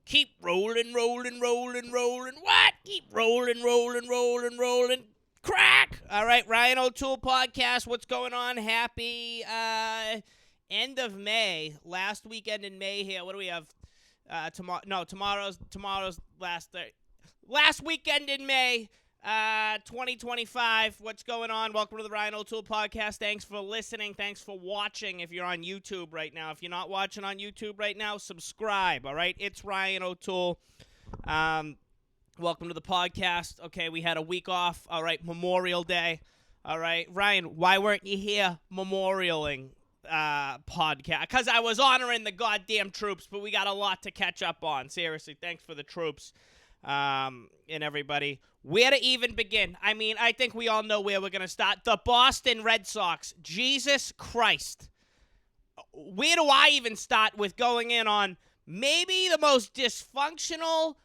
Keep rolling. What? Keep rolling. Crack. All right, Ryan O'Toole podcast. What's going on? Happy end of May. Last weekend in May here. What do we have? Tomorrow's last weekend in May. 2025. What's going on? Welcome to the Ryan O'Toole podcast. Thanks for listening. Thanks for watching. If you're on YouTube right now, if you're not watching on YouTube right now, subscribe. All right, it's Ryan O'Toole. Welcome to the podcast. Okay, we had a week off. All right, Memorial Day. All right, Ryan, why weren't you here memorialing podcast? Because I was honoring the goddamn troops, but we got a lot to catch up on. Seriously, thanks for the troops and everybody. Where to even begin? I mean, I think we all know where we're going to start. The Boston Red Sox. Jesus Christ. Where do I even start with going in on maybe the most dysfunctional,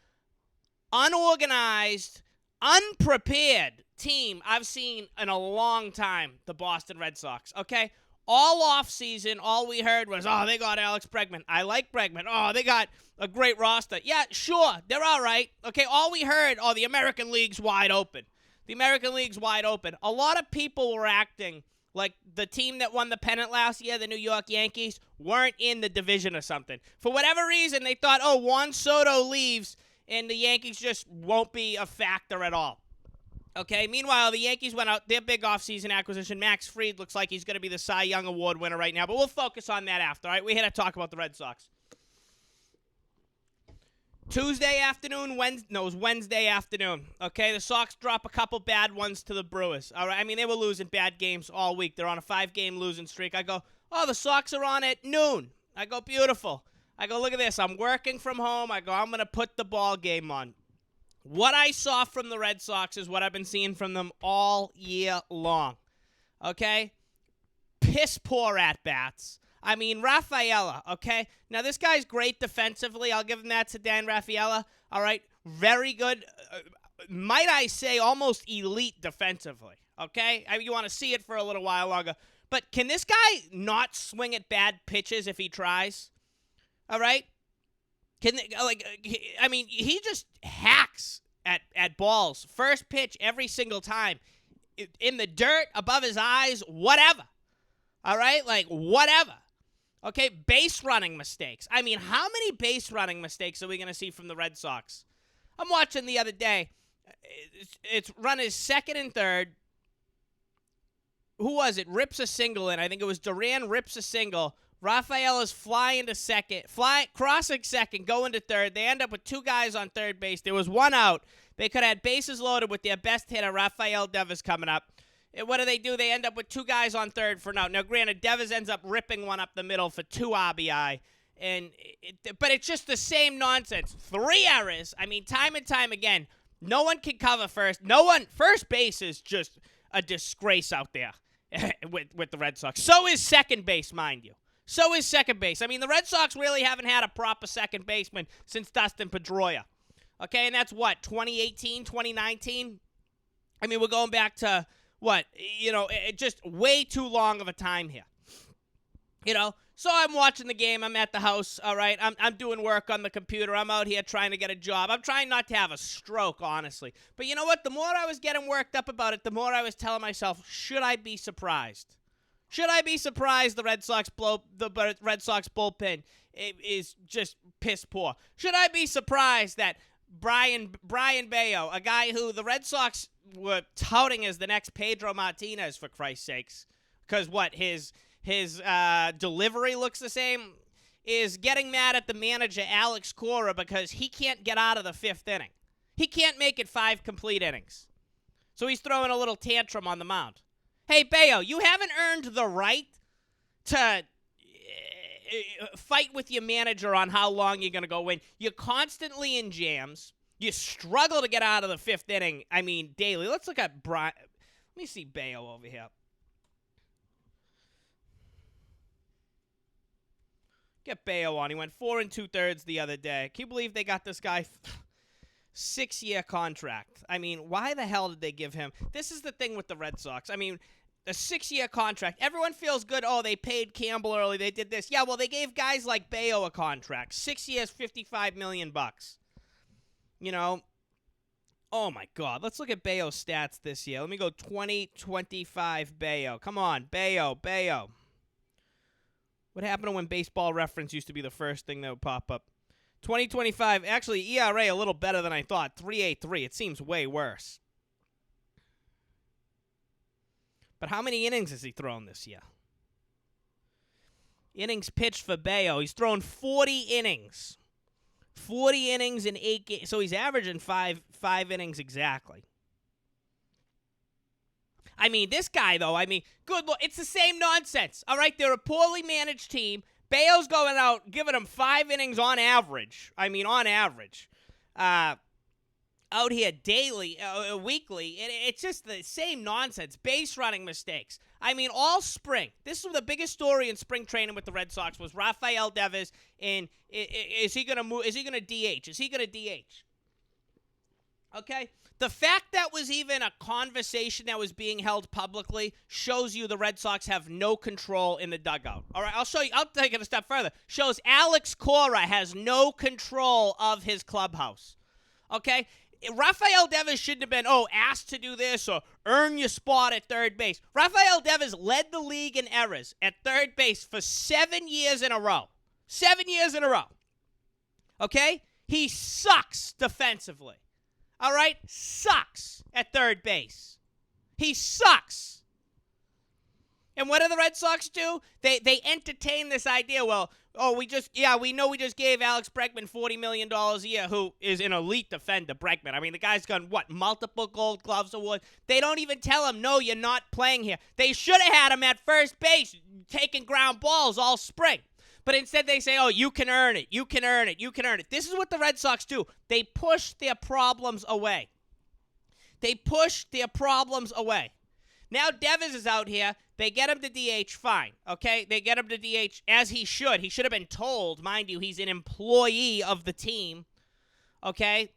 unorganized, unprepared team I've seen in a long time, the Boston Red Sox, okay? All offseason, all we heard was, oh, they got Alex Bregman. I like Bregman. Oh, they got a great roster. Yeah, sure, they're all right. Okay, all we heard, oh, the American League's wide open. The American League's wide open. A lot of people were acting like the team that won the pennant last year, the New York Yankees, weren't in the division or something. For whatever reason, they thought, oh, Juan Soto leaves, and the Yankees just won't be a factor at all. Okay, meanwhile, the Yankees went out their big offseason acquisition. Max Fried looks like he's going to be the Cy Young Award winner right now, but we'll focus on that after, all right? We're here to talk about the Red Sox. Wednesday afternoon, okay? The Sox drop a couple bad ones to the Brewers, all right? I mean, they were losing bad games all week. They're on a 5-game losing streak. I go, oh, the Sox are on at noon. I go, beautiful. I go, look at this. I'm working from home. I go, I'm going to put the ball game on. What I saw from the Red Sox is what I've been seeing from them all year long, okay? Piss poor at-bats. I mean, Rafaela, okay? Now, this guy's great defensively. I'll give him that to Dan Rafaela, all right? Very good. Might I say almost elite defensively, okay? I mean, you want to see it for a little while longer. But can this guy not swing at bad pitches if he tries? All right? He just hacks at balls. First pitch every single time. In the dirt, above his eyes, whatever. All right? Like, whatever. Okay, base running mistakes. I mean, how many base running mistakes are we going to see from the Red Sox? I'm watching the other day. It's runners second and third. Who was it? Rips a single in. I think it was Duran rips a single. Rafaela's flying to second, crossing second, going to third. They end up with two guys on third base. There was one out. They could have had bases loaded with their best hitter, Rafael Devers, coming up. And what do? They end up with two guys on third for now. Now, granted, Devers ends up ripping one up the middle for 2 RBI. But it's just the same nonsense. 3 errors. I mean, time and time again, no one can cover first. First base is just a disgrace out there with the Red Sox. So is second base, mind you. So is second base. I mean, the Red Sox really haven't had a proper second baseman since Dustin Pedroia. Okay, and that's what, 2018, 2019? I mean, we're going back to, what, just way too long of a time here. So I'm watching the game. I'm at the house, all right? I'm doing work on the computer. I'm out here trying to get a job. I'm trying not to have a stroke, honestly. But you know what? The more I was getting worked up about it, the more I was telling myself, should I be surprised? Should I be surprised the Red Sox bullpen is just piss poor? Should I be surprised that Brian Bayo, a guy who the Red Sox were touting as the next Pedro Martinez, for Christ's sakes, because his delivery looks the same, is getting mad at the manager, Alex Cora, because he can't get out of the 5th inning. He can't make it 5 complete innings. So he's throwing a little tantrum on the mound. Hey, Bayo, you haven't earned the right to fight with your manager on how long you're going to go win. You're constantly in jams. You struggle to get out of the 5th inning, I mean, daily. Let's look at Brian. Let me see Bayo over here. Get Bayo on. He went 4 2/3 the other day. Can you believe they got this guy 6-year contract? I mean, why the hell did they give him? This is the thing with the Red Sox. I mean, A 6-year contract. Everyone feels good. Oh, they paid Campbell early. They did this. Yeah, well, they gave guys like Bayo a contract. 6 years, $55 million. You know, oh, my God. Let's look at Bayo's stats this year. Let me go 2025 Bayo. Come on, Bayo. What happened to when Baseball Reference used to be the first thing that would pop up? 2025, actually, ERA a little better than I thought. 3.83. It seems way worse. But how many innings has he thrown this year? Innings pitched for Bayo. He's thrown 40 innings. 40 innings in 8 games. So he's averaging five innings exactly. I mean, this guy, though, good look. It's the same nonsense. All right, they're a poorly managed team. Bayo's going out, giving them 5 innings on average. On average. Out here daily, weekly. It's just the same nonsense. Base running mistakes. All spring. This was the biggest story in spring training with the Red Sox was Rafael Devers. And is he going to move? Is he going to DH? Is he going to DH? Okay? The fact that was even a conversation that was being held publicly shows you the Red Sox have no control in the dugout. All right, I'll show you. I'll take it a step further. Shows Alex Cora has no control of his clubhouse. Okay? Rafael Devers shouldn't have been, asked to do this or earn your spot at third base. Rafael Devers led the league in errors at third base for 7 years in a row. 7 years in a row. Okay? He sucks defensively. All right? Sucks at third base. He sucks. And what do the Red Sox do? They entertain this idea, we know we just gave Alex Bregman $40 million a year, who is an elite defender, Bregman. The guy's got, multiple Gold Gloves awards. They don't even tell him, no, you're not playing here. They should have had him at first base, taking ground balls all spring. But instead they say, you can earn it, you can earn it, you can earn it. This is what the Red Sox do. They push their problems away. Now Devers is out here. They get him to DH, fine, okay? They get him to DH as he should. He should have been told, mind you, he's an employee of the team, okay?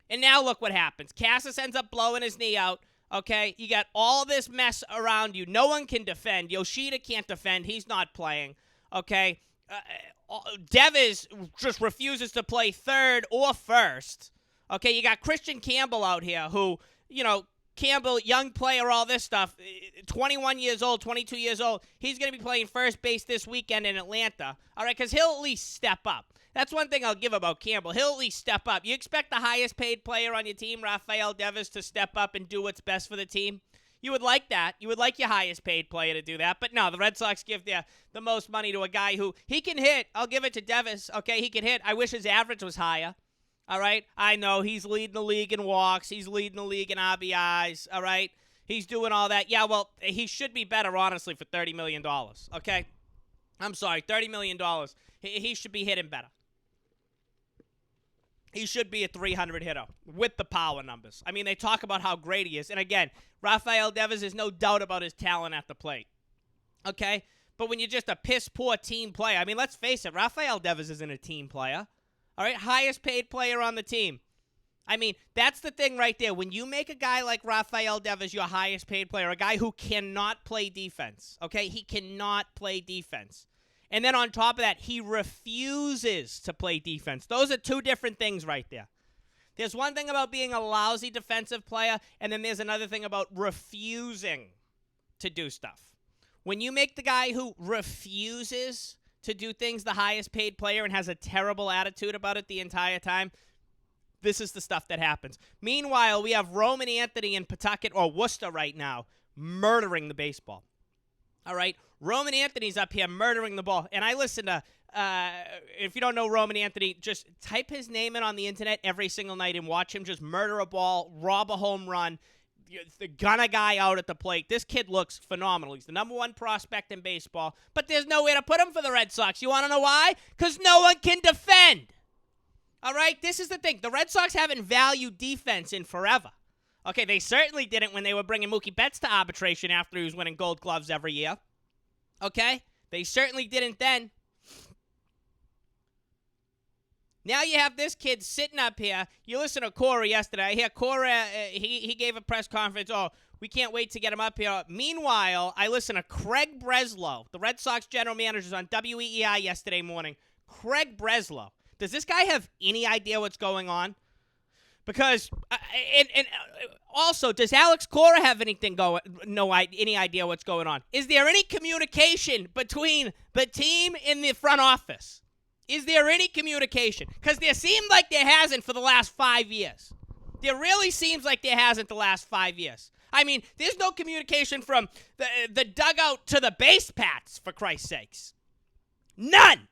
And now look what happens. Casas ends up blowing his knee out, okay? You got all this mess around you. No one can defend. Yoshida can't defend. He's not playing, okay? Devers just refuses to play third or first, okay? You got Christian Campbell out here who, Campbell, young player, all this stuff, 21 years old, 22 years old. He's going to be playing first base this weekend in Atlanta, all right, because he'll at least step up. That's one thing I'll give about Campbell. He'll at least step up. You expect the highest paid player on your team, Rafael Devers, to step up and do what's best for the team? You would like that. You would like your highest paid player to do that. But no, the Red Sox give the most money to a guy who, he can hit. I'll give it to Devers, okay? He can hit. I wish his average was higher. All right? I know he's leading the league in walks. He's leading the league in RBIs. All right? He's doing all that. Yeah, well, he should be better, honestly, for $30 million. Okay? I'm sorry, $30 million. He should be hitting better. He should be a 300 hitter with the power numbers. They talk about how great he is. And again, Rafael Devers is no doubt about his talent at the plate. Okay? But when you're just a piss-poor team player, let's face it, Rafael Devers isn't a team player. All right, highest paid player on the team. That's the thing right there. When you make a guy like Rafael Devers your highest paid player, a guy who cannot play defense, okay? He cannot play defense. And then on top of that, he refuses to play defense. Those are two different things right there. There's one thing about being a lousy defensive player, and then there's another thing about refusing to do stuff. When you make the guy who refuses to do things the highest paid player and has a terrible attitude about it the entire time, this is the stuff that happens. Meanwhile, we have Roman Anthony in Pawtucket or Worcester right now murdering the baseball. All right? Roman Anthony's up here murdering the ball. And I listen to, if you don't know Roman Anthony, just type his name in on the internet every single night and watch him just murder a ball, rob a home run, gun a guy out at the plate. This kid looks phenomenal. He's the number one prospect in baseball, but there's nowhere to put him for the Red Sox. You want to know why? Because no one can defend. All right? This is the thing. The Red Sox haven't valued defense in forever. Okay, they certainly didn't when they were bringing Mookie Betts to arbitration after he was winning Gold Gloves every year. Okay? They certainly didn't then. Now you have this kid sitting up here. You listen to Corey yesterday. I hear Corey, he gave a press conference. We can't wait to get him up here. Meanwhile, I listened to Craig Breslow, the Red Sox general manager, on WEEI yesterday morning. Craig Breslow. Does this guy have any idea what's going on? Because, also, does Alex Cora have any idea what's going on? Is there any communication between the team and the front office? Is there any communication? Because there seemed like there hasn't for the last 5 years. There really seems like there hasn't the last 5 years. I mean, there's no communication from the dugout to the base paths, for Christ's sakes. None.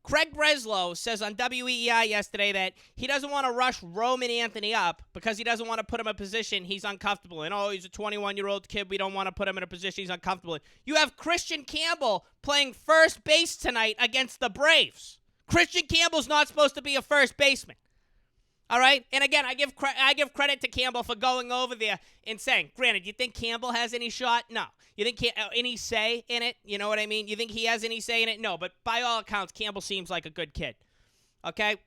Craig Breslow says on WEEI yesterday that he doesn't want to rush Roman Anthony up because he doesn't want to put him in a position he's uncomfortable in. Oh, he's a 21-year-old kid. We don't want to put him in a position he's uncomfortable in. You have Christian Campbell playing first base tonight against the Braves. Christian Campbell's not supposed to be a first baseman. All right? And again, I give credit to Campbell for going over there and saying, granted, you think Campbell has any shot? No. You think any say in it? You know what I mean? You think he has any say in it? No. But by all accounts, Campbell seems like a good kid. Okay?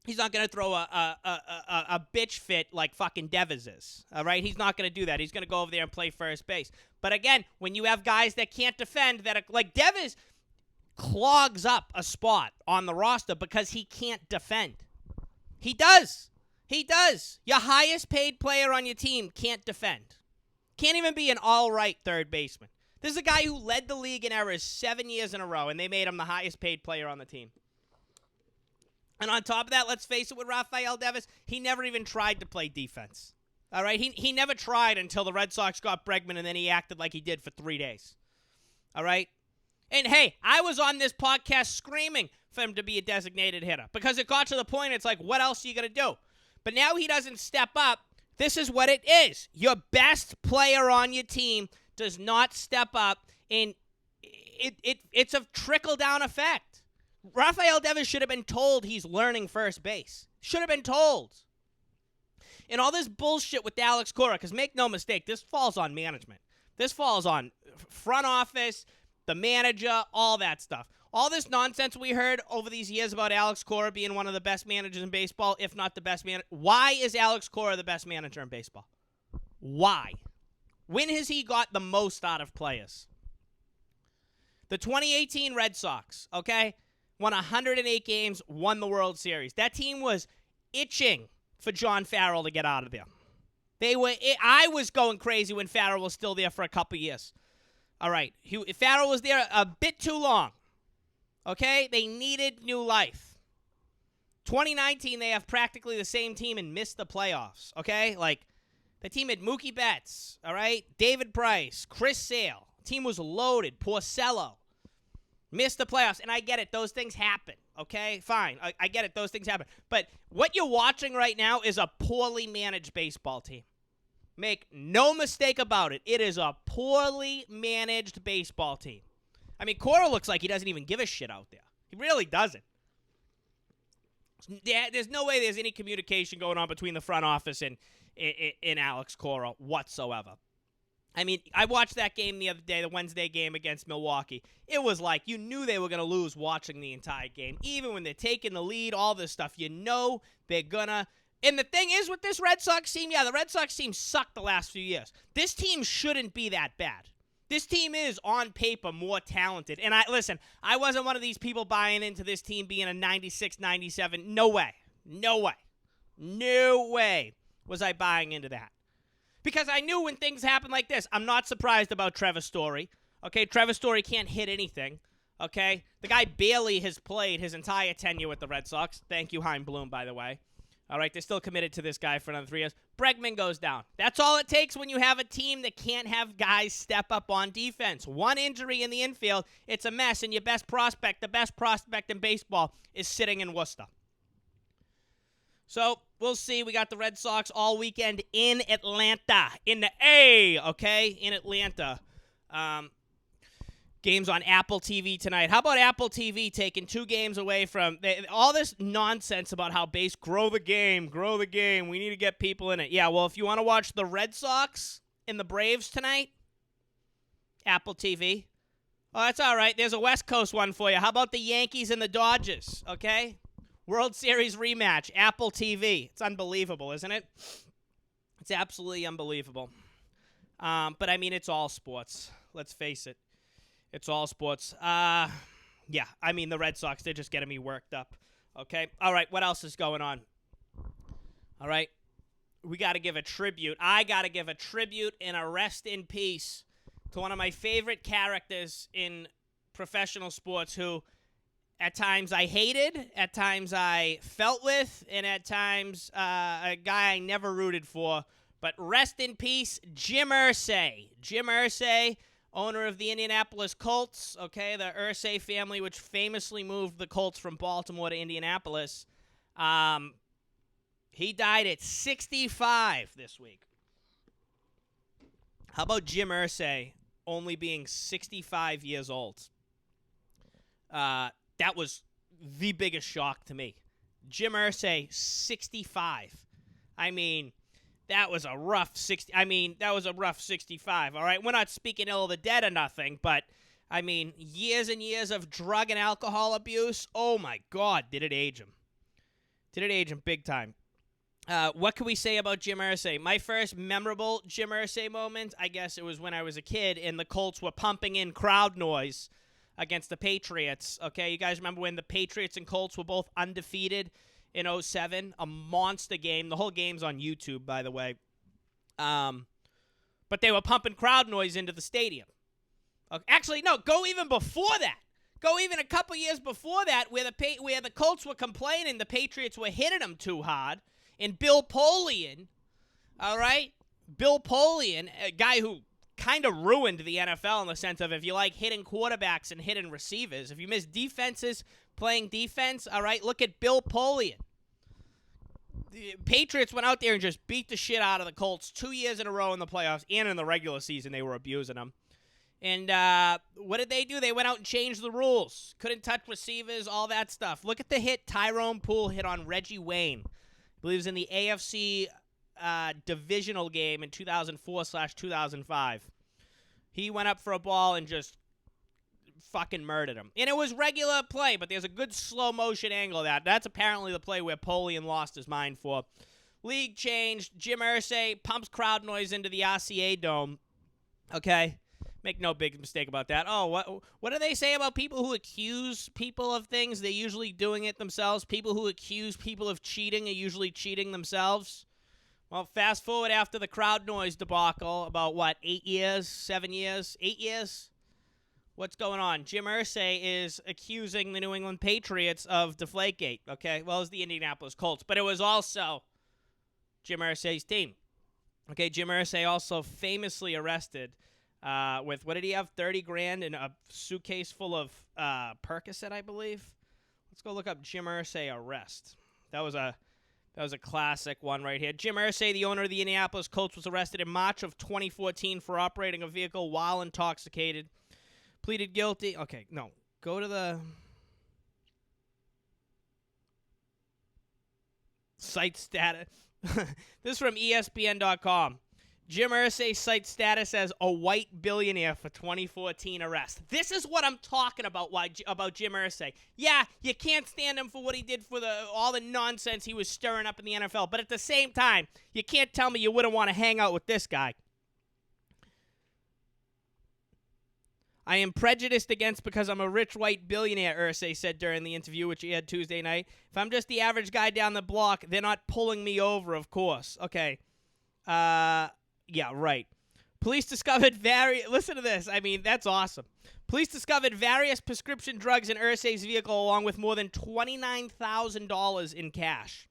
He's not going to throw a bitch fit like fucking Devers is. All right? He's not going to do that. He's going to go over there and play first base. But again, when you have guys that can't defend, that are, like Devers clogs up a spot on the roster because he can't defend. He does. He does. Your highest paid player on your team can't defend. Can't even be an all-right third baseman. This is a guy who led the league in errors 7 years in a row, and they made him the highest paid player on the team. And on top of that, let's face it, with Rafael Devers, he never even tried to play defense. All right? He never tried until the Red Sox got Bregman, and then he acted like he did for 3 days. All right? And, hey, I was on this podcast screaming for him to be a designated hitter because it got to the point, it's like, what else are you going to do? But now he doesn't step up. This is what it is. Your best player on your team does not step up, and it's a trickle-down effect. Rafael Devers should have been told he's learning first base. Should have been told. And all this bullshit with Alex Cora, because make no mistake, this falls on management. This falls on front office, the manager, all that stuff. All this nonsense we heard over these years about Alex Cora being one of the best managers in baseball, if not the best manager. Why is Alex Cora the best manager in baseball? Why? When has he got the most out of players? The 2018 Red Sox, okay, won 108 games, won the World Series. That team was itching for John Farrell to get out of there. I was going crazy when Farrell was still there for a couple years. All right, Farrell was there a bit too long. Okay? They needed new life. 2019, they have practically the same team and missed the playoffs. Okay? Like, the team had Mookie Betts, all right? David Price, Chris Sale. The team was loaded. Porcello. Missed the playoffs. And I get it. Those things happen. Okay? Fine. I get it. Those things happen. But what you're watching right now is a poorly managed baseball team. Make no mistake about it. It is a poorly managed baseball team. I mean, Cora looks like he doesn't even give a shit out there. He really doesn't. There's no way there's any communication going on between the front office and Alex Cora whatsoever. I mean, I watched that game the other day, the Wednesday game against Milwaukee. It was like you knew they were going to lose watching the entire game. Even when they're taking the lead, all this stuff, you know they're going to. And the thing is with this Red Sox team, the Red Sox team sucked the last few years. This team shouldn't be that bad. This team is, on paper, more talented. And I wasn't one of these people buying into this team being a 96, 97. No way. No way. No way was I buying into that. Because I knew when things happen like this, I'm not surprised about Trevor Story. Okay, Trevor Story can't hit anything. Okay, the guy barely has played his entire tenure with the Red Sox. Thank you, Chaim Bloom, by the way. All right, they're still committed to this guy for another 3 years. Bregman goes down. That's all it takes when you have a team that can't have guys step up on defense. One injury in the infield, it's a mess, and your best prospect, the best prospect in baseball, is sitting in Worcester. So, we'll see. We got the Red Sox all weekend in Atlanta. In the A, okay? In Atlanta. Games on Apple TV tonight. How about Apple TV taking 2 games away from all this nonsense about how grow the game, we need to get people in it. Yeah, well, if you want to watch the Red Sox and the Braves tonight, Apple TV. Oh, that's all right. There's a West Coast one for you. How about the Yankees and the Dodgers, okay? World Series rematch, Apple TV. It's unbelievable, isn't it? It's absolutely unbelievable. But I mean, it's all sports. Let's face it. It's all sports. Yeah, I mean, the Red Sox, they're just getting me worked up. Okay? All right, what else is going on? All right? We got to give a tribute. I got to give a tribute and a rest in peace to one of my favorite characters in professional sports who at times I hated, at times I felt with, and at times a guy I never rooted for. But rest in peace, Jim Irsay. Jim Irsay, owner of the Indianapolis Colts, okay, the Irsay family, which famously moved the Colts from Baltimore to Indianapolis. He died at 65 this week. How about Jim Irsay only being 65 years old? That was the biggest shock to me. Jim Irsay, 65. I mean, that was a rough 65, all right? We're not speaking ill of the dead or nothing, but, I mean, years and years of drug and alcohol abuse, oh, my God, did it age him. Did it age him big time. What can we say about Jim Irsay? My first memorable Jim Irsay moment, I guess it was when I was a kid, and the Colts were pumping in crowd noise against the Patriots. Okay, you guys remember when the Patriots and Colts were both undefeated in 2007? A monster game. The whole game's on YouTube, by the way. But they were pumping crowd noise into the stadium. Okay. Actually, no, go even before that. Go even a couple years before that where the Colts were complaining the Patriots were hitting them too hard. And Bill Polian, all right? Bill Polian, a guy who kind of ruined the NFL in the sense of if you like hitting quarterbacks and hitting receivers, if you miss defenses playing defense, all right, look at Bill Polian. The Patriots went out there and just beat the shit out of the Colts 2 years in a row in the playoffs and in the regular season. They were abusing them. And what did they do? They went out and changed the rules. Couldn't touch receivers, all that stuff. Look at the hit Tyrone Poole hit on Reggie Wayne. I believe it was in the AFC divisional game in 2004/2005. He went up for a ball and just fucking murdered him. And it was regular play, but there's a good slow motion angle of that. That's apparently the play where Polian lost his mind for. League changed. Jim Irsay pumps crowd noise into the RCA Dome. Okay? Make no big mistake about that. Oh, what do they say about people who accuse people of things? They're usually doing it themselves. People who accuse people of cheating are usually cheating themselves. Well, fast forward after the crowd noise debacle, about 8 years, 7 years, 8 years? What's going on? Jim Irsay is accusing the New England Patriots of Deflategate, okay? Well, it was the Indianapolis Colts, but it was also Jim Irsay's team. Okay, Jim Irsay also famously arrested with, what did he have, 30 grand in a suitcase full of Percocet, I believe? Let's go look up Jim Irsay arrest. That was a classic one right here. Jim Irsay, the owner of the Indianapolis Colts, was arrested in March of 2014 for operating a vehicle while intoxicated. Pleaded guilty. Okay, no. Go to the site status. This is from ESPN.com. Jim Irsay cites status as a white billionaire for 2014 arrest. This is what I'm talking about about Jim Irsay. Yeah, you can't stand him for what he did for all the nonsense he was stirring up in the NFL. But at the same time, you can't tell me you wouldn't want to hang out with this guy. I am prejudiced against because I'm a rich white billionaire, Irsay said during the interview, which he had Tuesday night. If I'm just the average guy down the block, they're not pulling me over, of course. Okay. Yeah, right. Police discovered listen to this. I mean, that's awesome. Police discovered various prescription drugs in Irsay's vehicle along with more than $29,000 in cash.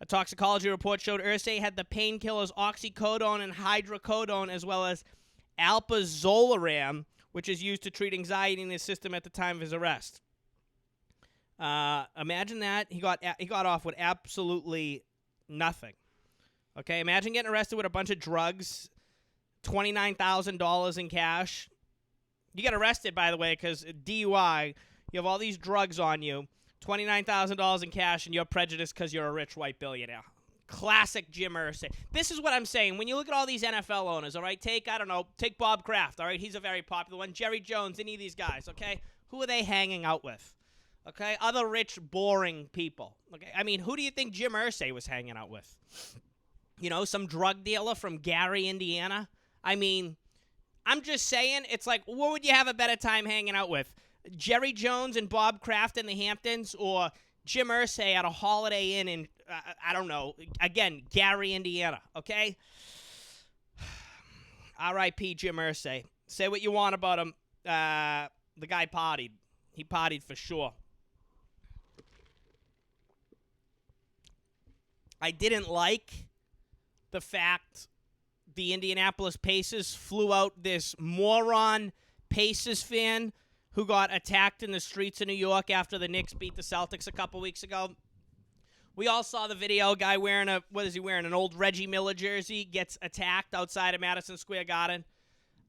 A toxicology report showed Irsay had the painkillers oxycodone and hydrocodone as well as alprazolam, which is used to treat anxiety in his system at the time of his arrest. Imagine that. He got off with absolutely nothing. Okay, imagine getting arrested with a bunch of drugs, $29,000 in cash. You get arrested, by the way, because DUI, you have all these drugs on you, $29,000 in cash, and you're prejudiced because you're a rich white billionaire. Classic Jim Irsay. This is what I'm saying. When you look at all these NFL owners, all right, take Bob Kraft, all right? He's a very popular one. Jerry Jones, any of these guys, okay? Who are they hanging out with? Okay? Other rich, boring people. Okay? I mean, who do you think Jim Irsay was hanging out with? some drug dealer from Gary, Indiana. I mean, I'm just saying, it's like, what would you have a better time hanging out with? Jerry Jones and Bob Kraft in the Hamptons, or Jim Irsay at a Holiday Inn in, I don't know, again, Gary, Indiana, okay? R.I.P. Jim Irsay. Say what you want about him. The guy partied. He partied for sure. I didn't like the fact the Indianapolis Pacers flew out this moron Pacers fan who got attacked in the streets of New York after the Knicks beat the Celtics a couple weeks ago. We all saw the video. Guy wearing an old Reggie Miller jersey gets attacked outside of Madison Square Garden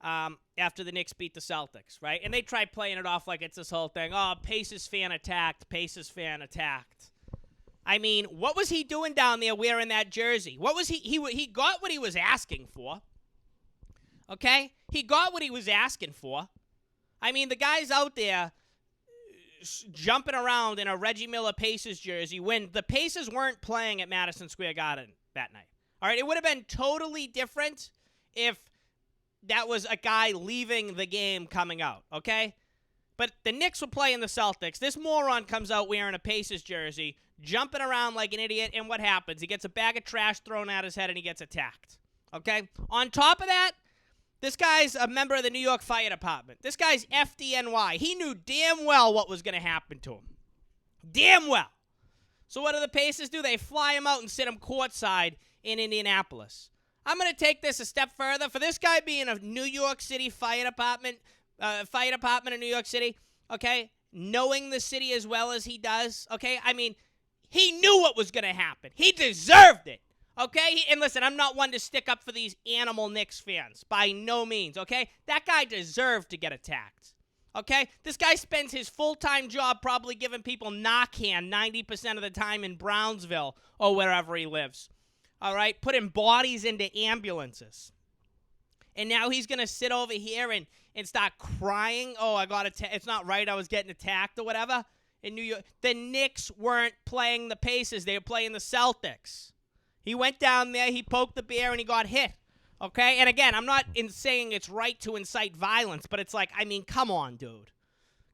after the Knicks beat the Celtics, right? And they try playing it off like it's this whole thing. Oh, Pacers fan attacked. Pacers fan attacked. I mean, what was he doing down there wearing that jersey? What was he got what he was asking for. Okay? He got what he was asking for. I mean, the guy's out there jumping around in a Reggie Miller Pacers jersey when the Pacers weren't playing at Madison Square Garden that night. All right, it would have been totally different if that was a guy leaving the game coming out, okay? But the Knicks were playing the Celtics. This moron comes out wearing a Pacers jersey, jumping around like an idiot, and what happens? He gets a bag of trash thrown at his head and he gets attacked, okay? On top of that, this guy's a member of the New York Fire Department. This guy's FDNY. He knew damn well what was going to happen to him. Damn well. So what do the Pacers do? They fly him out and sit him courtside in Indianapolis. I'm going to take this a step further. For this guy being a New York City Fire Department in New York City, okay, knowing the city as well as he does, okay, I mean, he knew what was going to happen. He deserved it. Okay? And listen, I'm not one to stick up for these animal Knicks fans. By no means, okay? That guy deserved to get attacked. Okay? This guy spends his full-time job probably giving people Narcan 90% of the time in Brownsville or wherever he lives. All right? Putting bodies into ambulances. And now he's going to sit over here and start crying. Oh, I got attacked. It's not right. I was getting attacked or whatever in New York. The Knicks weren't playing the Pacers. They were playing the Celtics. He went down there, he poked the bear, and he got hit, okay? And again, I'm not saying it's right to incite violence, but it's like, I mean, come on, dude.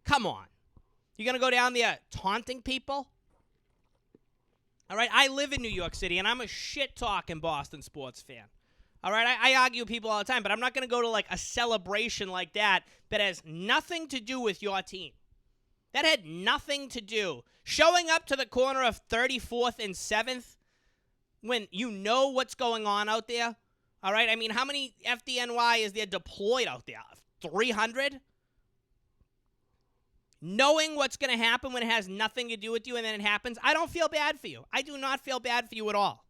Come on. You're going to go down there taunting people? All right, I live in New York City, and I'm a shit-talking Boston sports fan. All right, I argue with people all the time, but I'm not going to go to, like, a celebration like that has nothing to do with your team. That had nothing to do. Showing up to the corner of 34th and 7th, when you know what's going on out there, all right? I mean, how many FDNY is there deployed out there? 300? Knowing what's going to happen when it has nothing to do with you and then it happens, I don't feel bad for you. I do not feel bad for you at all.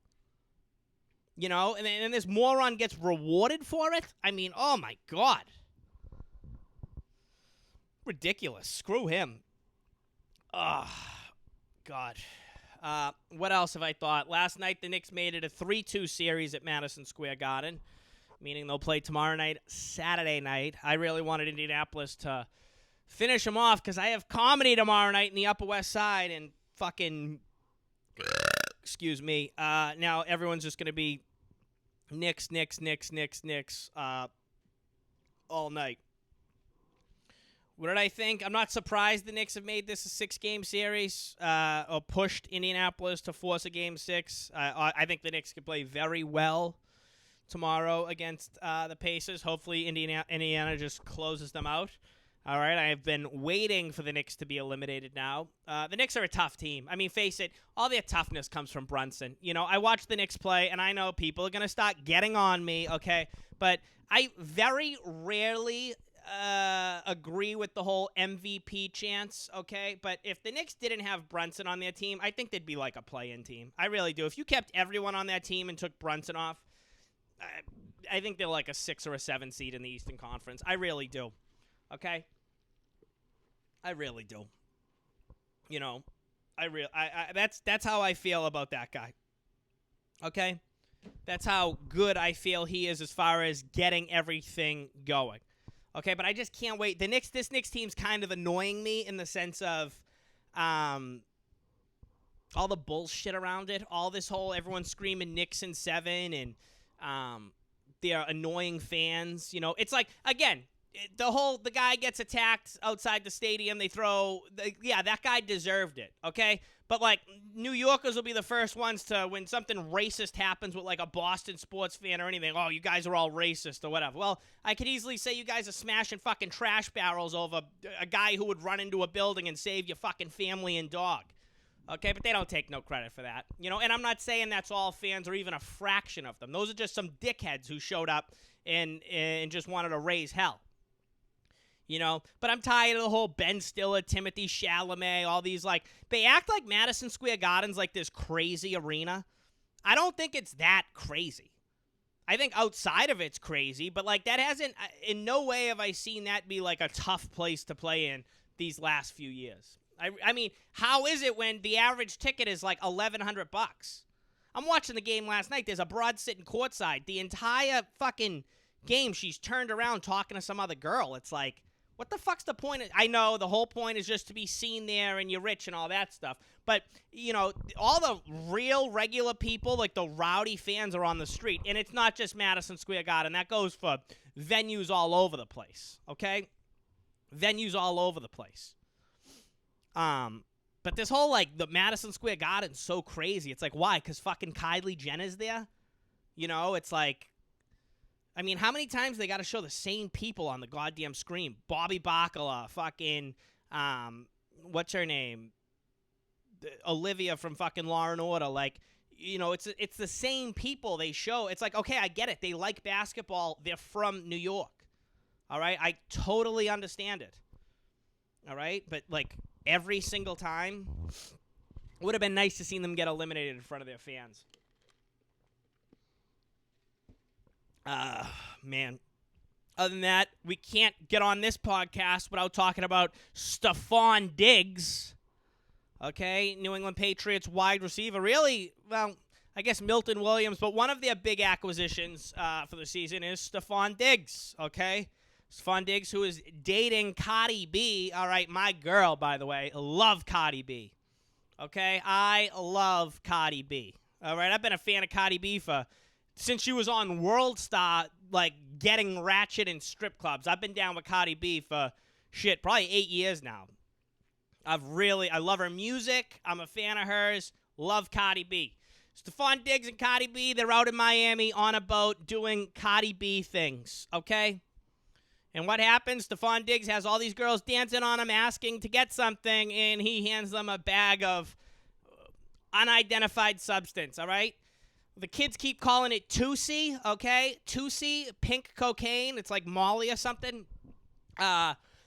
You know, and then this moron gets rewarded for it? I mean, oh my God. Ridiculous. Screw him. Oh, God. What else have I thought? Last night, the Knicks made it a 3-2 series at Madison Square Garden, meaning they'll play tomorrow night, Saturday night. I really wanted Indianapolis to finish them off because I have comedy tomorrow night in the Upper West Side and fucking, excuse me, now everyone's just going to be Knicks, all night. What did I think? I'm not surprised the Knicks have made this a 6-game series or pushed Indianapolis to force a Game 6. I think the Knicks could play very well tomorrow against the Pacers. Hopefully Indiana just closes them out. All right, I have been waiting for the Knicks to be eliminated now. The Knicks are a tough team. I mean, face it, all their toughness comes from Brunson. You know, I watch the Knicks play, and I know people are going to start getting on me, okay? But I very rarely agree with the whole MVP chance, okay? But if the Knicks didn't have Brunson on their team, I think they'd be like a play-in team. I really do. If you kept everyone on that team and took Brunson off, I think they're like a 6 or a 7 seed in the Eastern Conference. I really do. Okay? I really do. You know, that's how I feel about that guy. Okay? That's how good I feel he is as far as getting everything going. Okay, but I just can't wait. This Knicks team's kind of annoying me in the sense of, I all the bullshit around it, all this whole everyone screaming Knicks in 7 and their annoying fans. You know, it's like, again, the guy gets attacked outside the stadium. They that guy deserved it, okay? But, like, New Yorkers will be the first ones to, when something racist happens with, like, a Boston sports fan or anything, oh, you guys are all racist or whatever. Well, I could easily say you guys are smashing fucking trash barrels over a guy who would run into a building and save your fucking family and dog. Okay, but they don't take no credit for that. You know, and I'm not saying that's all fans or even a fraction of them. Those are just some dickheads who showed up and just wanted to raise hell. You know, but I'm tired of the whole Ben Stiller, Timothée Chalamet, all these, like, they act like Madison Square Garden's like this crazy arena. I don't think it's that crazy. I think outside of it's crazy, but, like, that hasn't, in no way have I seen that be, like, a tough place to play in these last few years. I mean, how is it when the average ticket is, like, $1,100? I'm watching the game last night. There's a broad sitting courtside. The entire fucking game, she's turned around talking to some other girl. It's like, what the fuck's the point? I know the whole point is just to be seen there and you're rich and all that stuff. But, you know, all the real regular people, like the rowdy fans, are on the street. And it's not just Madison Square Garden. That goes for venues all over the place, okay? Venues all over the place. But this whole, like, the Madison Square Garden's so crazy. It's like, why? Because fucking Kylie Jenner's there? You know, it's like, I mean, how many times they got to show the same people on the goddamn screen? Bobby Bacala, fucking, what's her name? Olivia from fucking Law and Order. Like, you know, it's the same people they show. It's like, okay, I get it. They like basketball. They're from New York. All right? I totally understand it. All right? But, like, every single time, it would have been nice to see them get eliminated in front of their fans. Man. Other than that, we can't get on this podcast without talking about Stefon Diggs. Okay, New England Patriots wide receiver. Really, well, I guess Milton Williams, but one of their big acquisitions for the season is Stefon Diggs. Okay, Stefon Diggs, who is dating Cardi B. All right, my girl, by the way. Love Cardi B. Okay, I love Cardi B. All right, I've been a fan of Cardi B since she was on World Star, like, getting ratchet in strip clubs. I've been down with Cardi B for, probably 8 years now. I love her music. I'm a fan of hers. Love Cardi B. Stefon Diggs and Cardi B, they're out in Miami on a boat doing Cardi B things, okay? And what happens? Stefon Diggs has all these girls dancing on him asking to get something, and he hands them a bag of unidentified substance, all right? The kids keep calling it Tusi, okay? Tusi, pink cocaine. It's like Molly or something.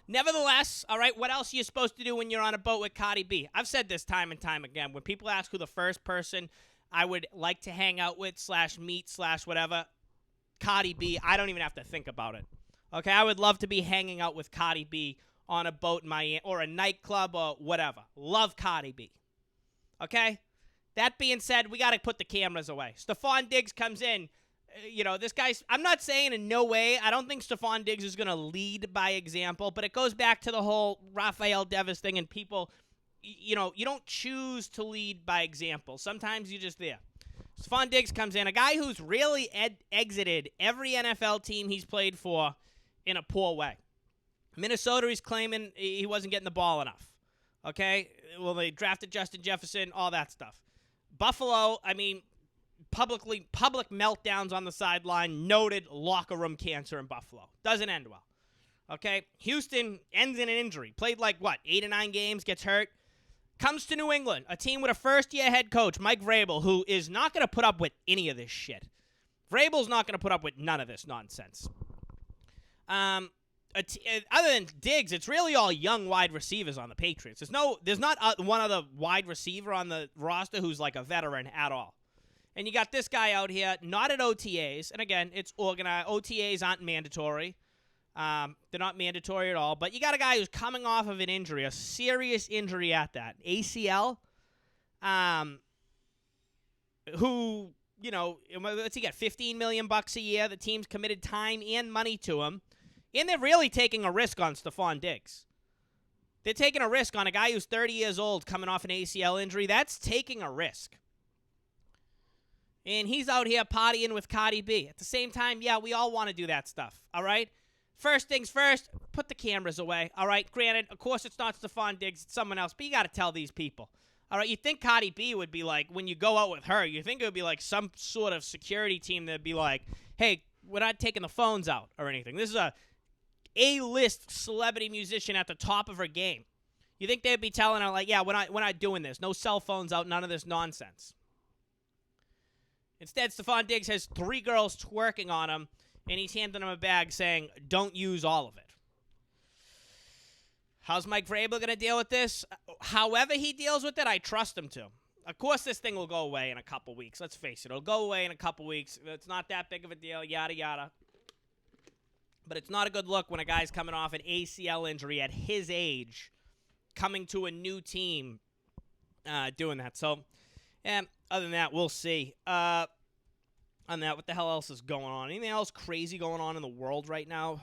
Nevertheless, all right, what else are you supposed to do when you're on a boat with Cardi B? I've said this time and time again. When people ask who the first person I would like to hang out with / meet / whatever, Cardi B, I don't even have to think about it. Okay, I would love to be hanging out with Cardi B on a boat in Miami or a nightclub or whatever. Love Cardi B. Okay? That being said, we got to put the cameras away. Stefon Diggs comes in. You know, this guy's, I'm not saying in no way, I don't think Stefon Diggs is going to lead by example, but it goes back to the whole Rafael Devers thing and people, you know, you don't choose to lead by example. Sometimes you're just there. Stefon Diggs comes in, a guy who's really exited every NFL team he's played for in a poor way. Minnesota, he's claiming he wasn't getting the ball enough. Okay? Well, they drafted Justin Jefferson, all that stuff. Buffalo, I mean, public meltdowns on the sideline, noted locker room cancer in Buffalo. Doesn't end well. Okay? Houston ends in an injury. Played like, 8 or 9 games, gets hurt. Comes to New England, a team with a first-year head coach, Mike Vrabel, who is not going to put up with any of this shit. Vrabel's not going to put up with none of this nonsense. Other than Diggs, it's really all young wide receivers on the Patriots. There's not one other wide receiver on the roster who's like a veteran at all. And you got this guy out here, not at OTAs. And again, it's organized. OTAs aren't mandatory. They're not mandatory at all. But you got a guy who's coming off of an injury, a serious injury at that, ACL, who, you know, what's he got, $15 million a year. The team's committed time and money to him. And they're really taking a risk on Stefon Diggs. They're taking a risk on a guy who's 30 years old coming off an ACL injury. That's taking a risk. And he's out here partying with Cardi B. At the same time, yeah, we all want to do that stuff, all right? First things first, put the cameras away, all right? Granted, of course, it's not Stefon Diggs, it's someone else, but you got to tell these people, all right? You think Cardi B would be like, when you go out with her, you think it would be like some sort of security team that would be like, hey, we're not taking the phones out or anything. This is a A-list celebrity musician at the top of her game. You think they'd be telling her, like, yeah, we're not doing this. No cell phones out, none of this nonsense. Instead, Stefon Diggs has 3 girls twerking on him, and he's handing them a bag saying, don't use all of it. How's Mike Vrabel going to deal with this? However he deals with it, I trust him to. Of course, this thing will go away in a couple weeks. Let's face it. It'll go away in a couple weeks. It's not that big of a deal, yada, yada. But it's not a good look when a guy's coming off an ACL injury at his age, coming to a new team, doing that. So, other than that, we'll see. On that, what the hell else is going on? Anything else crazy going on in the world right now?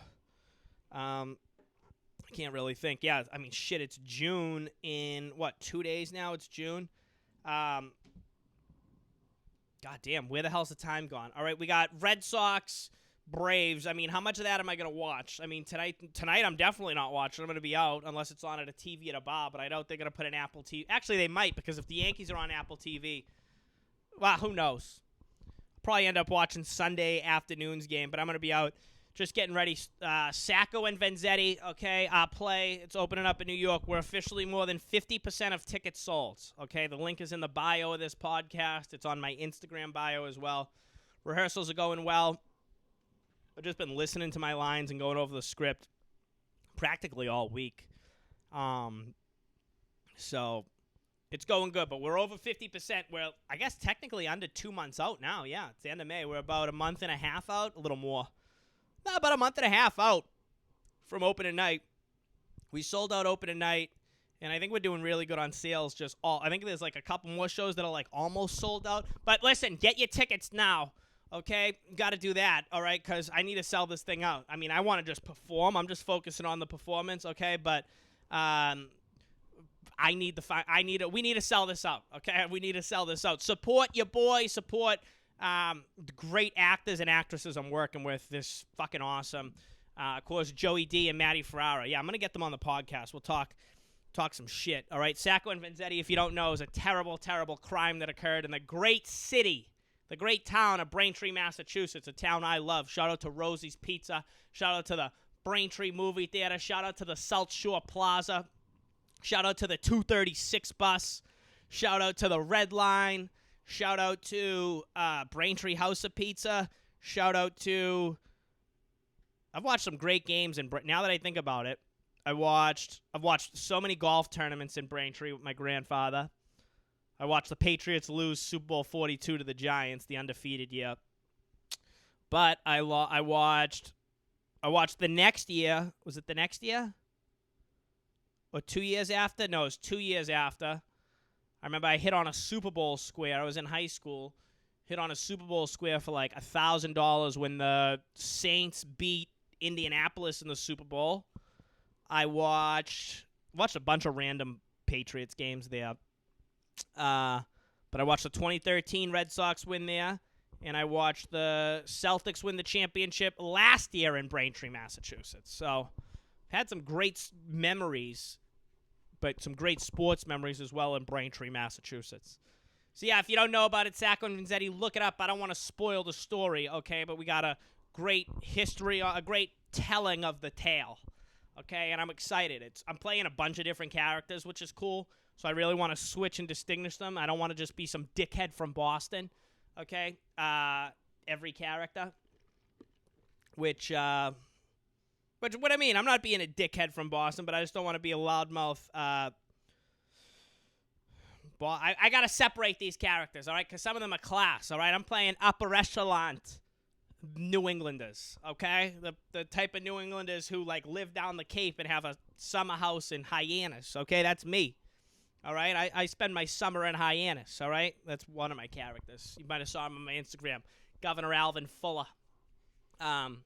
I can't really think. Yeah, I mean, shit, it's June in, 2 days now? It's June. God damn, where the hell's the time gone? All right, we got Red Sox, Braves. I mean, how much of that am I going to watch? I mean, tonight I'm definitely not watching. I'm going to be out unless it's on at a TV at a bar, but I doubt they're going to put an Apple TV. Actually, they might, because if the Yankees are on Apple TV, well, who knows? Probably end up watching Sunday afternoon's game, but I'm going to be out just getting ready. SACCO and VANZETTI, okay, play. It's opening up in New York. We're officially more than 50% of tickets sold, okay? The link is in the bio of this podcast. It's on my Instagram bio as well. Rehearsals are going well. I've just been listening to my lines and going over the script practically all week. So it's going good, but we're over 50%. We're, I guess, technically under 2 months out now. Yeah, it's the end of May. We're about a month and a half out, a little more. No, about a month and a half out from opening night. We sold out opening night, and I think we're doing really good on sales. I think there's like a couple more shows that are like almost sold out. But listen, get your tickets now. Okay, got to do that, all right, because I need to sell this thing out. I mean, I want to just perform. I'm just focusing on the performance, okay, but we need to sell this out, okay? We need to sell this out. Support your boy. Support the great actors and actresses I'm working with. This fucking awesome. Of course, Joey D and Maddie Ferrara. Yeah, I'm going to get them on the podcast. We'll talk some shit, all right? SACCO and VANZETTI, if you don't know, is a terrible, terrible crime that occurred in the great city, the great town of Braintree, Massachusetts, a town I love. Shout out to Rosie's Pizza. Shout out to the Braintree Movie Theater. Shout out to the South Shore Plaza. Shout out to the 236 bus. Shout out to the Red Line. Shout out to Braintree House of Pizza. Shout out to... I've watched some great games, and now that I think about it, I've watched so many golf tournaments in Braintree with my grandfather. I watched the Patriots lose Super Bowl 42 to the Giants, the undefeated year. But I watched the next year. Was it the next year? Or 2 years after? No, it was 2 years after. I remember I hit on a Super Bowl square. I was in high school. Hit on a Super Bowl square for like $1,000 when the Saints beat Indianapolis in the Super Bowl. I watched a bunch of random Patriots games there. But I watched the 2013 Red Sox win there, and I watched the Celtics win the championship last year in Braintree, Massachusetts. So I've had some great memories, but some great sports memories as well in Braintree, Massachusetts. So yeah, if you don't know about it, SACCO and VANZETTI, look it up. I don't want to spoil the story, okay? But we got a great history, a great telling of the tale, okay? And I'm excited. I'm playing a bunch of different characters, which is cool. So I really want to switch and distinguish them. I don't want to just be some dickhead from Boston, okay? Every character, which what I mean, I'm not being a dickhead from Boston, but I just don't want to be a loudmouth. I got to separate these characters, all right? Because some of them are class, all right? I'm playing upper echelon New Englanders, okay? The type of New Englanders who, like, live down the Cape and have a summer house in Hyannis, okay? That's me. All right, I spend my summer in Hyannis, all right? That's one of my characters. You might have saw him on my Instagram, Governor Alvin Fuller. But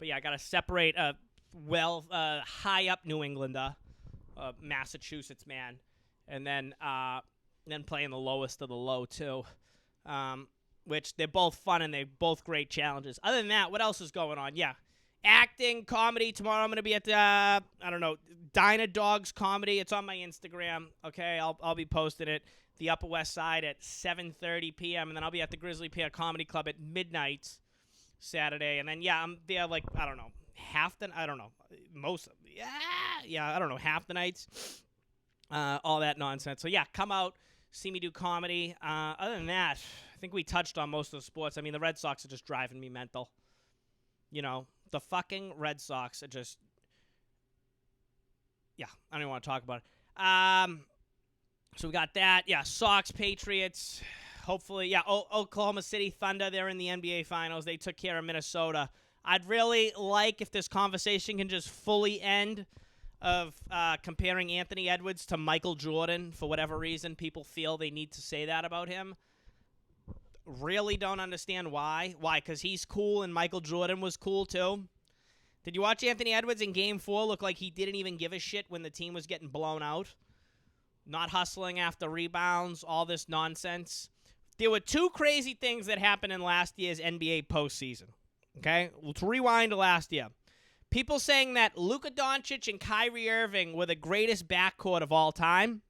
yeah, I got to separate a high-up New Englander Massachusetts man, and then playing the lowest of the low too, which they're both fun and they're both great challenges. Other than that, what else is going on? Yeah, acting, comedy. Tomorrow I'm going to be at the, Dinah Dogs Comedy. It's on my Instagram. Okay, I'll be posting it. The Upper West Side at 7:30 p.m. And then I'll be at the Grizzly Pear Comedy Club at midnight Saturday. And then, I'm there half the nights. All that nonsense. So, come out, see me do comedy. Other than that, I think we touched on most of the sports. I mean, the Red Sox are just driving me mental. The fucking Red Sox are just, I don't even want to talk about it. So we got that. Sox, Patriots. Hopefully, Oklahoma City Thunder, they're in the NBA Finals. They took care of Minnesota. I'd really like if this conversation can just fully end of comparing Anthony Edwards to Michael Jordan. For whatever reason, people feel they need to say that about him. Really don't understand why. Why? Because he's cool and Michael Jordan was cool too. Did you watch Anthony Edwards in Game 4 look like he didn't even give a shit when the team was getting blown out? Not hustling after rebounds, all this nonsense. There were two crazy things that happened in last year's NBA postseason. Okay? Let's rewind to last year. People saying that Luka Doncic and Kyrie Irving were the greatest backcourt of all time.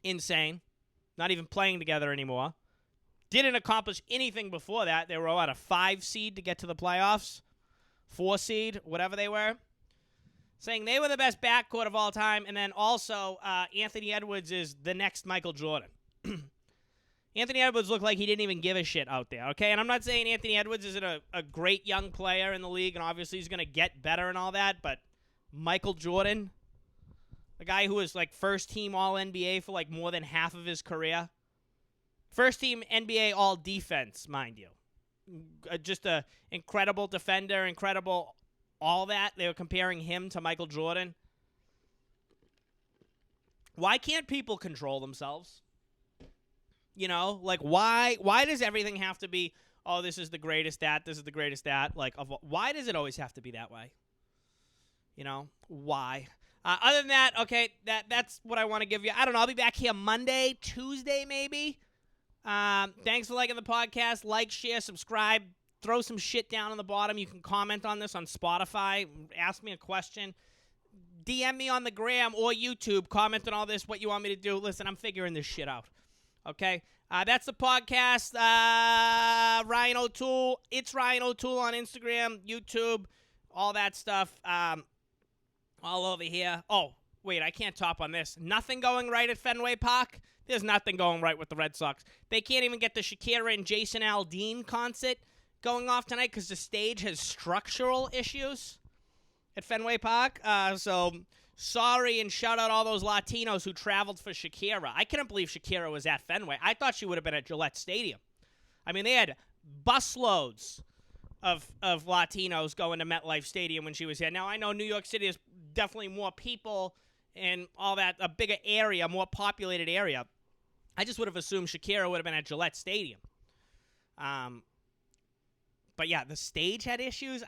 Insane. Not even playing together anymore. Didn't accomplish anything before that. They were at a 5 seed to get to the playoffs. 4 seed, whatever they were. Saying they were the best backcourt of all time, and then also Anthony Edwards is the next Michael Jordan. Anthony Edwards looked like he didn't even give a shit out there, okay? And I'm not saying Anthony Edwards isn't a great young player in the league, and obviously he's going to get better and all that, but Michael Jordan, the guy who was first-team All-NBA for more than half of his career, first-team NBA All-Defense, mind you. Just an incredible defender, incredible all that. They were comparing him to Michael Jordan. Why can't people control themselves? Why does everything have to be, oh, this is the greatest at, this is the greatest at? Why does it always have to be that way? Why? Other than that, okay, that's what I want to give you. I don't know. I'll be back here Monday, Tuesday maybe. Thanks for liking the podcast. Like, share, subscribe. Throw some shit down on the bottom. You can comment on this on Spotify. Ask me a question. DM me on the gram or YouTube. Comment on all this, what you want me to do. Listen, I'm figuring this shit out. Okay? That's the podcast. Ryan O'Toole. It's Ryan O'Toole on Instagram, YouTube, all that stuff. All over here. Oh, wait, I can't top on this. Nothing going right at Fenway Park. There's nothing going right with the Red Sox. They can't even get the Shakira and Jason Aldean concert going off tonight because the stage has structural issues at Fenway Park. So sorry, and shout out all those Latinos who traveled for Shakira. I couldn't believe Shakira was at Fenway. I thought she would have been at Gillette Stadium. I mean, they had busloads of Latinos going to MetLife Stadium when she was here. Now, I know New York City is definitely more people and all that, a bigger area, more populated area. I just would have assumed Shakira would have been at Gillette Stadium. But yeah, the stage had issues.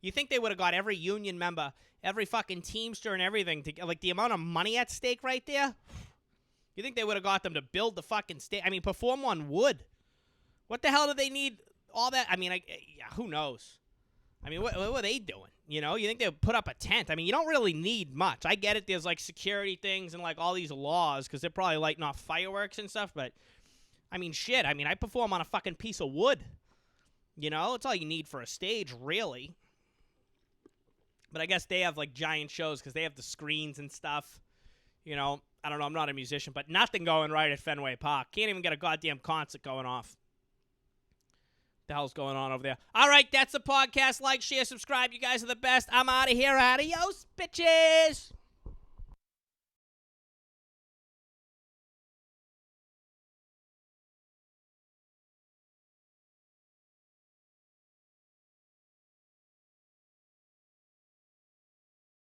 You think they would have got every union member, every fucking Teamster and everything, to the amount of money at stake right there? You think they would have got them to build the fucking stage? I mean, perform on wood. What the hell do they need all that? I mean, who knows? I mean, what were they doing? You think they would put up a tent? I mean, you don't really need much. I get it. There's security things and all these laws because they're probably lighting off fireworks and stuff. But I mean, shit. I mean, I perform on a fucking piece of wood. It's all you need for a stage, really. But I guess they have giant shows because they have the screens and stuff. I don't know. I'm not a musician, but nothing going right at Fenway Park. Can't even get a goddamn concert going off. The hell's going on over there? All right, that's the podcast. Like, share, subscribe. You guys are the best. I'm out of here. Adios, bitches.